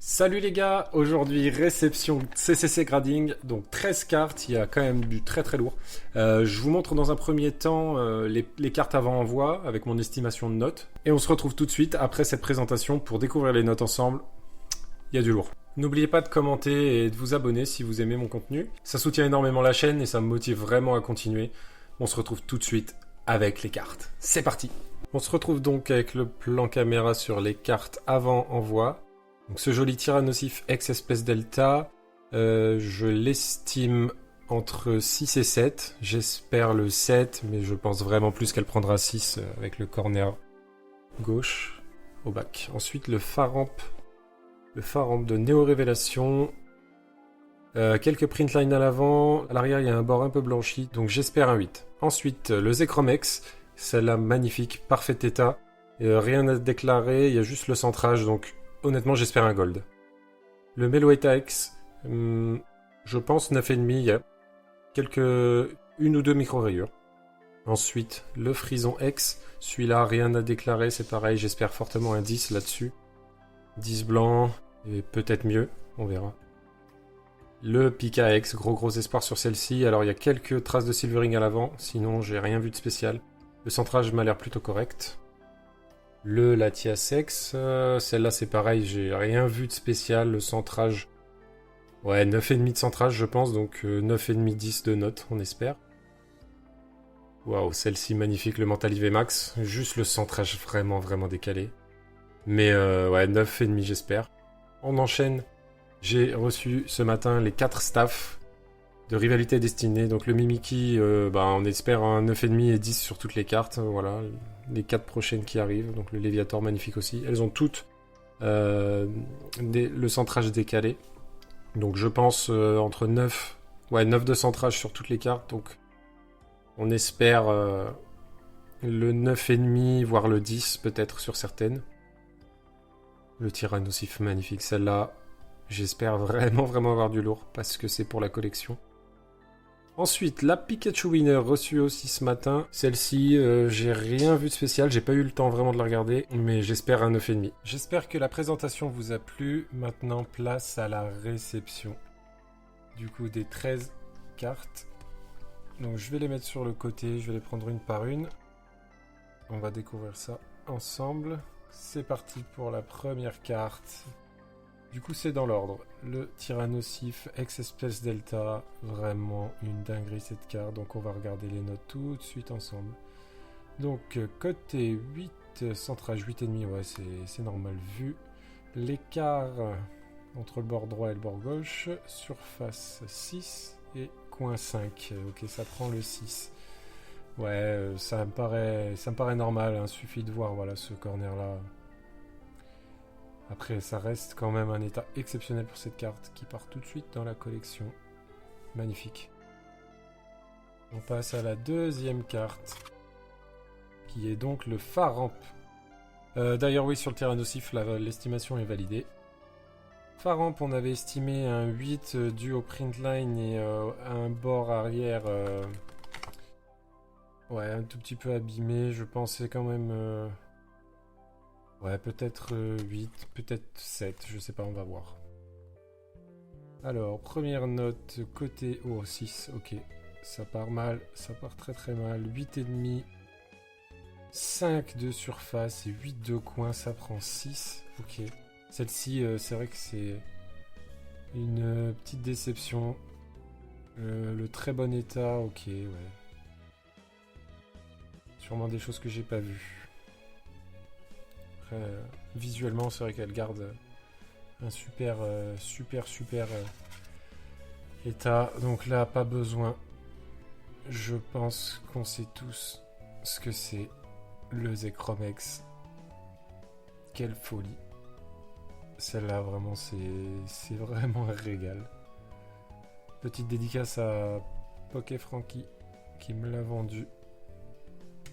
Salut les gars, aujourd'hui réception CCC Grading, donc 13 cartes, il y a quand même du très très lourd. Je vous montre dans un premier temps les cartes avant envoi avec mon estimation de notes. Et on se retrouve tout de suite après cette présentation pour découvrir les notes ensemble. Il y a du lourd. N'oubliez pas de commenter et de vous abonner si vous aimez mon contenu. Ça soutient énormément la chaîne et ça me motive vraiment à continuer. On se retrouve tout de suite avec les cartes. C'est parti! On se retrouve donc avec le plan caméra sur les cartes avant envoi. Donc ce joli Tyrannosif X Espèce Delta, je l'estime entre 6 et 7. J'espère le 7, mais je pense vraiment plus qu'elle prendra 6 avec le corner gauche au bac. Ensuite le Faramp de Néo Révélation. Quelques printlines à l'avant. À l'arrière, il y a un bord un peu blanchi, donc j'espère un 8. Ensuite, le Zekromex, celle-là magnifique, parfait état. Rien à déclarer, il y a juste le centrage, donc honnêtement, j'espère un gold. Le Meloetta X, je pense 9,5, il y a une ou deux micro-rayures. Ensuite, le Frison X, celui-là, rien à déclarer, c'est pareil, j'espère fortement un 10 là-dessus. 10 blanc, et peut-être mieux, on verra. Le Pika X, gros espoir sur celle-ci, alors il y a quelques traces de silvering à l'avant, sinon j'ai rien vu de spécial. Le centrage m'a l'air plutôt correct. Le Latias X, celle-là c'est pareil, j'ai rien vu de spécial, le centrage, ouais 9,5 de centrage je pense, donc 9,5 10 de notes, on espère. Waouh, celle-ci magnifique, le Mental IV Max, juste le centrage vraiment décalé. Mais ouais 9,5 j'espère. On enchaîne, j'ai reçu ce matin les 4 staffs de Rivalité Destinée, donc le Mimiki, on espère un 9,5 et 10 sur toutes les cartes, voilà. Les 4 prochaines qui arrivent, donc le Léviator magnifique aussi. Elles ont toutes le centrage décalé. Donc je pense entre 9 de centrage sur toutes les cartes. Donc on espère le 9,5, voire le 10 peut-être sur certaines. Le Tyrannosif magnifique, celle-là, j'espère vraiment avoir du lourd parce que c'est pour la collection. Ensuite, la Pikachu Winner reçue aussi ce matin. Celle-ci, j'ai rien vu de spécial, j'ai pas eu le temps vraiment de la regarder, mais j'espère un 9,5. J'espère que la présentation vous a plu. Maintenant, place à la réception. Du coup, des 13 cartes. Donc, je vais les mettre sur le côté, je vais les prendre une par une. On va découvrir ça ensemble. C'est parti pour la première carte. Du coup, c'est dans l'ordre. Le Tyrannosif X Espèce Delta, vraiment une dinguerie cette carte. Donc, on va regarder les notes tout de suite ensemble. Donc, côté 8, centrage 8,5, ouais, c'est normal vu. L'écart entre le bord droit et le bord gauche, surface 6 et coin 5. Ok, ça prend le 6. Ouais, ça me paraît normal, hein. Suffit de voir, voilà, ce corner-là. Après, ça reste quand même un état exceptionnel pour cette carte qui part tout de suite dans la collection. Magnifique. On passe à la deuxième carte, qui est donc le Faramp. D'ailleurs, oui, sur le Tyrannosif, l'estimation est validée. Faramp, on avait estimé un 8 dû au printline et un bord arrière ouais, un tout petit peu abîmé. Je pensais quand même... ouais, peut-être 8, peut-être 7, je sais pas, on va voir. Alors, première note, côté... Oh, 6, ok. Ça part mal, ça part très mal. 8,5, 5 de surface et 8 de coin, ça prend 6. Ok. Celle-ci, c'est vrai que c'est une petite déception. Le très bon état, ok, ouais. Sûrement des choses que j'ai pas vues. Après, visuellement, c'est vrai qu'elle garde un super état. Donc là, pas besoin. Je pense qu'on sait tous ce que c'est le Zekromex. Quelle folie. Celle-là, vraiment, c'est vraiment un régal. Petite dédicace à Poké Frankie qui me l'a vendu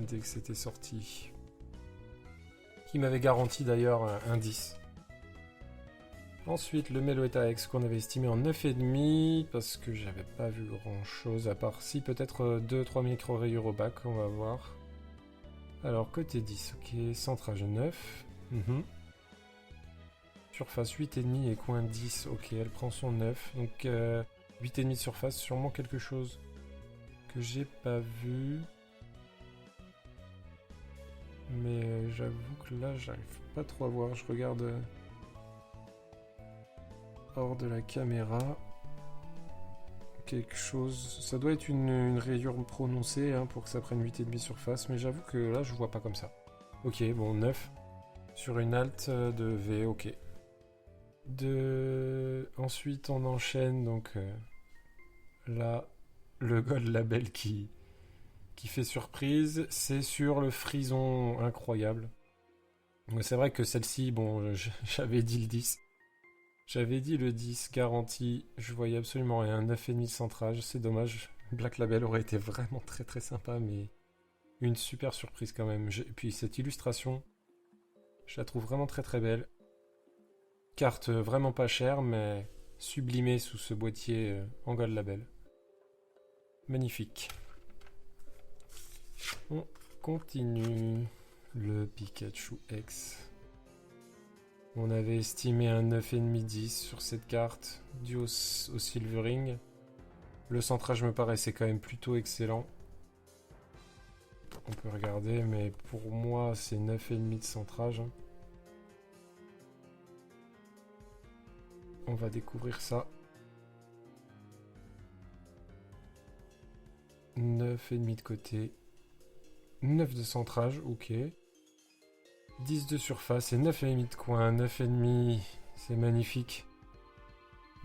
dès que c'était sorti. Qui m'avait garanti d'ailleurs un 10. Ensuite, le Meloetta X qu'on avait estimé en 9,5 parce que j'avais pas vu grand chose à part si peut-être 2-3 micro-rayures au bac, on va voir. Alors, côté 10, ok, centrage 9. surface 8,5 et coin 10. Ok, elle prend son 9. Donc 8,5 de surface, sûrement quelque chose que j'ai pas vu. Mais j'avoue que là, j'arrive pas trop à voir. Je regarde hors de la caméra. Quelque chose... Ça doit être une rayure prononcée hein, pour que ça prenne 8,5 surface. Mais j'avoue que là, je vois pas comme ça. Ok, bon, 9. Sur une alt de V, ok. Ensuite, on enchaîne, donc... là, le Gold Label qui fait surprise, c'est sur le frison incroyable. C'est vrai que celle-ci, bon, j'avais dit le 10. J'avais dit le 10 garanti, je voyais absolument rien, 9,5 de centrage, c'est dommage. Black Label aurait été vraiment très très sympa, mais une super surprise quand même. Et puis cette illustration, je la trouve vraiment très très belle. Carte vraiment pas chère, mais sublimée sous ce boîtier en Gold Label. Magnifique. On continue. Le Pikachu X. On avait estimé un 9,5-10 sur cette carte, dû au Silvering. Le centrage me paraissait quand même plutôt excellent. On peut regarder, mais pour moi, c'est 9,5 de centrage. On va découvrir ça. 9,5 de côté. 9 de centrage, ok. 10 de surface et 9,5 de coin. 9,5, c'est magnifique.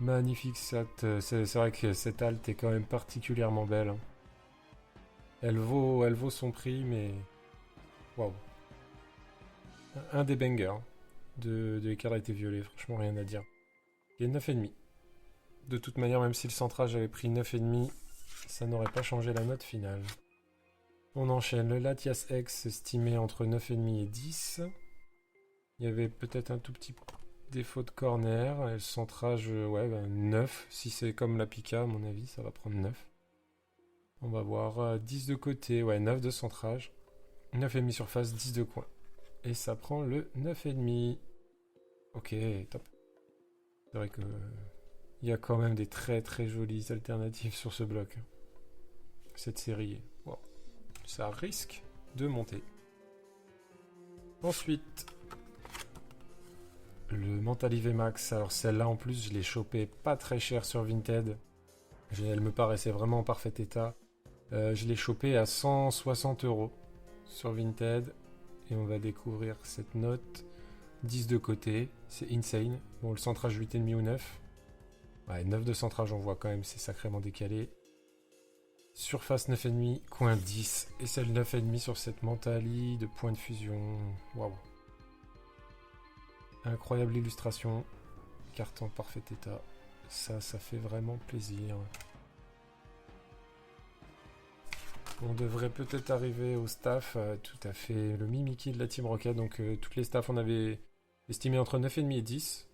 Magnifique, c'est vrai que cette halte est quand même particulièrement belle. Elle vaut son prix, mais... Waouh. Un des bangers de Écarlate et Violet, franchement rien à dire. Et 9,5. De toute manière, même si le centrage avait pris 9,5, ça n'aurait pas changé la note finale. On enchaîne. Le Latias X estimé entre 9,5 et 10. Il y avait peut-être un tout petit défaut de corner. Et le centrage, ouais, 9. Si c'est comme la Pika, à mon avis, ça va prendre 9. On va voir 10 de côté. Ouais, 9 de centrage. 9,5 surface, 10 de coin. Et ça prend le 9,5. Ok, top. C'est vrai que... il y a quand même des très très jolies alternatives sur ce bloc. Cette série, wow. Ça risque de monter. Ensuite, le Mentally VMAX. Alors celle-là en plus, je l'ai chopée pas très cher sur Vinted. Elle me paraissait vraiment en parfait état. Je l'ai chopée à 160 € sur Vinted. Et on va découvrir cette note. 10 de côté, c'est insane. Bon, le centrage 8,5 ou 9. Ouais, 9 de centrage, on voit quand même, c'est sacrément décalé. Surface 9,5, coin 10. Et c'est le 9,5 sur cette Mentally de point de fusion. Waouh. Incroyable illustration. Carte en parfait état. Ça fait vraiment plaisir. On devrait peut-être arriver au staff. Tout à fait. Le Mimikyu de la Team Rocket. Donc toutes les staffs, on avait estimé entre 9,5 et 10.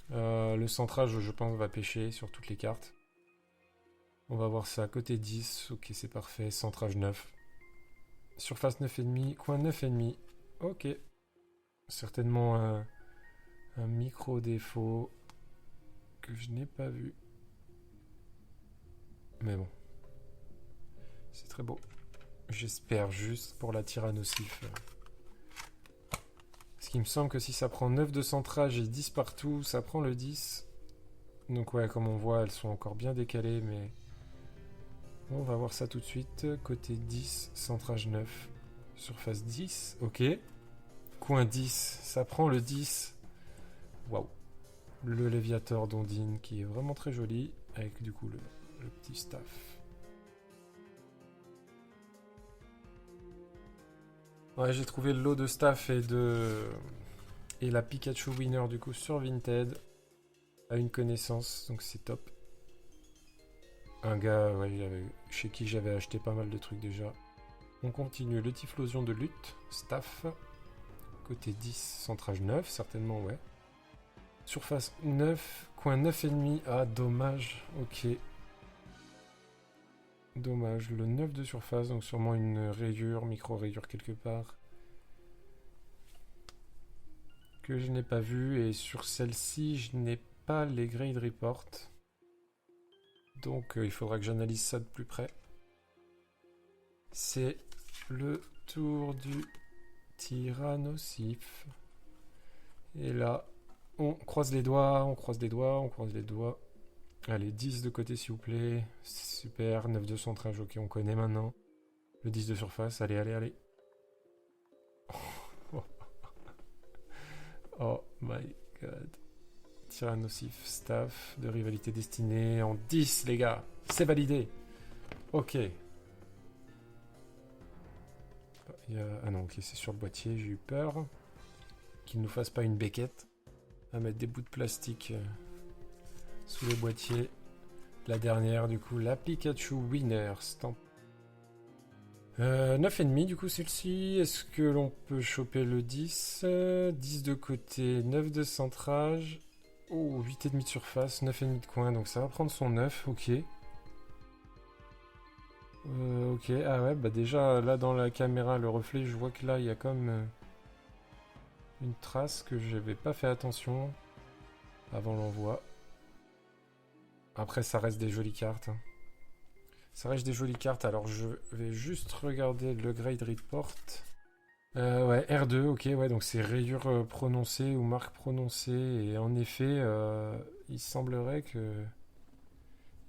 Le centrage, je pense, va pêcher sur toutes les cartes. On va voir ça. Côté 10. Ok, c'est parfait. Centrage 9. Surface 9,5. Coin 9,5. Ok. Certainement un micro défaut que je n'ai pas vu. Mais bon. C'est très beau. J'espère juste pour la Tyrannosif. Parce qu'il me semble que si ça prend 9 de centrage et 10 partout, ça prend le 10. Donc ouais, comme on voit, elles sont encore bien décalées, mais... On va voir ça tout de suite. Côté 10, centrage 9. Surface 10, ok. Coin 10, ça prend le 10. Waouh. Le Léviator d'Ondine qui est vraiment très joli. Avec du coup le petit staff. Ouais, j'ai trouvé le lot de staff et la Pikachu Winner du coup sur Vinted à une connaissance, donc c'est top. Un gars ouais, chez qui j'avais acheté pas mal de trucs déjà. On continue. Le Typhlosion de lutte, staff. Côté 10, centrage 9, certainement, ouais. Surface 9, coin 9,5. Ah, dommage, ok. Dommage, le 9 de surface, donc sûrement une rayure, micro-rayure quelque part. que je n'ai pas vues. Et sur celle-ci, je n'ai pas les grade reports. Donc il faudra que j'analyse ça de plus près. C'est le tour du Tyrannosif. Et là, on croise les doigts, on croise les doigts, on croise les doigts. Allez, 10 de côté s'il vous plaît. Super, 9 de centrage, ok, on connaît maintenant. Le 10 de surface, allez, allez, allez. Oh my god. Tyrannosif, staff de rivalité destinée en 10, les gars. C'est validé. Ok. Ah non, ok, c'est sur le boîtier, j'ai eu peur. Qu'il ne nous fasse pas une béquette. À mettre des bouts de plastique sous les boîtiers. La dernière, du coup, la Pikachu Winner Stamp. 9,5 du coup celle-ci. Est-ce que l'on peut choper le 10 10 de côté, 9 de centrage. Oh, 8,5 de surface, 9,5 de coin. Donc ça va prendre son 9, ok. Ok, ah ouais, bah déjà là dans la caméra, le reflet, je vois que là il y a comme une trace que j'avais pas fait attention avant l'envoi. Après, ça reste des jolies cartes. Hein. Ça reste des jolies cartes. Alors, je vais juste regarder le grade report. Ouais, R2, ok, ouais, donc c'est rayure prononcée ou marque prononcée. Et en effet, il semblerait que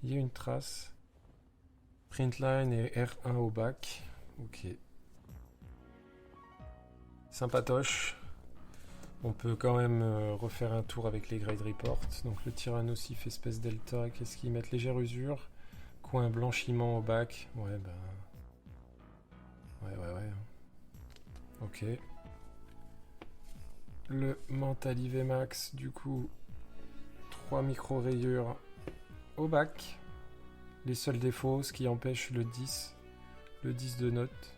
il y ait une trace. Printline et R1 au bac. Ok. Sympatoche. On peut quand même refaire un tour avec les grade reports. Donc le Tyrannosif espèce delta, qu'est-ce qu'ils mettent? Légère usure. Coin blanchiment au bac. Ouais, bah... Ouais. Ok. Le mental IV Max, du coup, 3 micro-rayures au bac. Les seuls défauts, ce qui empêche le 10 de note.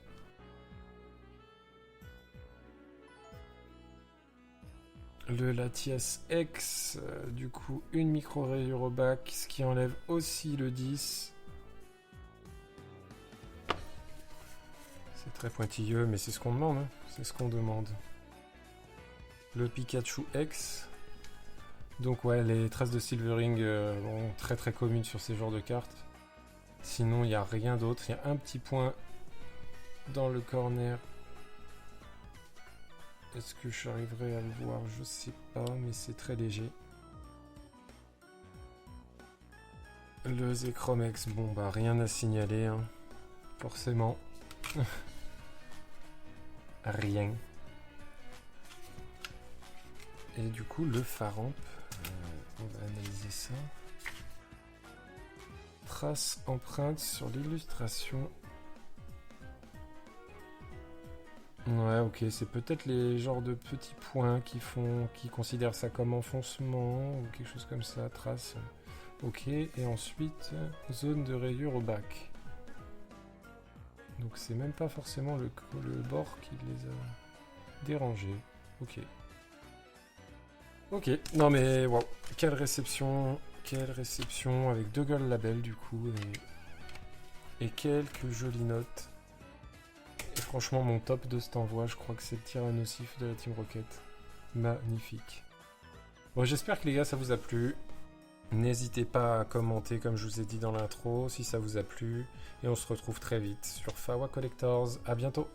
Le Latias X, du coup, une micro-rayure au bac, ce qui enlève aussi le 10. C'est très pointilleux, mais c'est ce qu'on demande. Hein. C'est ce qu'on demande. Le Pikachu X. Donc ouais, les traces de silvering sont très très communes sur ces genres de cartes. Sinon, il n'y a rien d'autre. Il y a un petit point dans le corner. Est-ce que j'arriverai à le voir? Je sais pas, mais c'est très léger. Le Zekromex, bon bah rien à signaler, hein. Forcément. Rien. Et du coup, le Faramp, on va analyser ça. Trace empreinte sur l'illustration. Ouais, ok, c'est peut-être les genres de petits points qui considèrent ça comme enfoncement ou quelque chose comme ça, trace. Ok, et ensuite, zone de rayure au bac. Donc c'est même pas forcément le bord qui les a dérangés. Ok. Ok, non mais wow, quelle réception avec 2 Gold Label du coup et quelques jolies notes. Et franchement mon top de cet envoi, je crois que c'est le Tyrannosif de la Team Rocket. Magnifique. Bon, j'espère que les gars ça vous a plu. N'hésitez pas à commenter comme je vous ai dit dans l'intro si ça vous a plu. Et on se retrouve très vite sur Fawa Collectors. À bientôt.